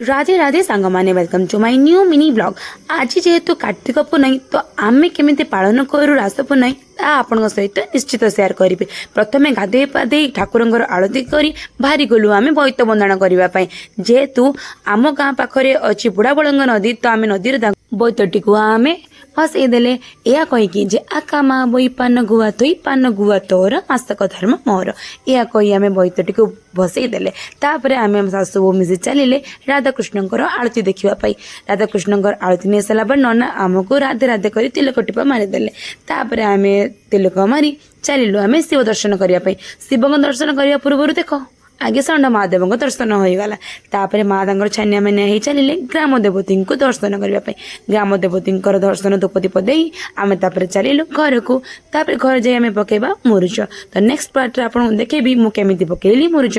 राधे राधे सांग मैंने welcome to my new mini blog. आज जेहेतु कार्तिक पूर्णमी तो आम केमी पालन करूँ रास पूर्णमी आपण सहित निश्चित सेयार करी। प्रथमे गाधे पाधे ठाकुर आरती करी बाहरी गलु आम बोईत बंदाण करने जेहेतु आम गाँ पाखे अच्छी बुढ़ा बड़ंग नदी तो आम नदी बोईतटी को आम भसईदेले या कहीकि जे आका माँ बोई पान गुआ थोई पान गुआ तोर मासक धर्म मोर या कही आम बोईतटी को भसईदेले। तापर आम सासु बो मिसी चलिले राधाकृष्ण आरती देखापी। राधाकृष्ण आरती नहीं सारा पर नना आमको राधे राधे कर तिलक टीपा मारिदेले। तापर आम तिलक मारी चलिलु आम शिव दर्शन करने। शिव दर्शन करने पूर्व देख आगे षंड महादेव दर्शन हो गला। तापर माँ तर छानिया मानिया हो चलिए ग्राम देवती को दर्शन करने। ग्राम देवती दर्शन धूपदीप दे आम चलिलु घर को। तापर घर जाए आम पकेबा मुरुज। तो नेक्स्ट पार्ट आपको देखेबी मुझे केमी पकेली मुरुज।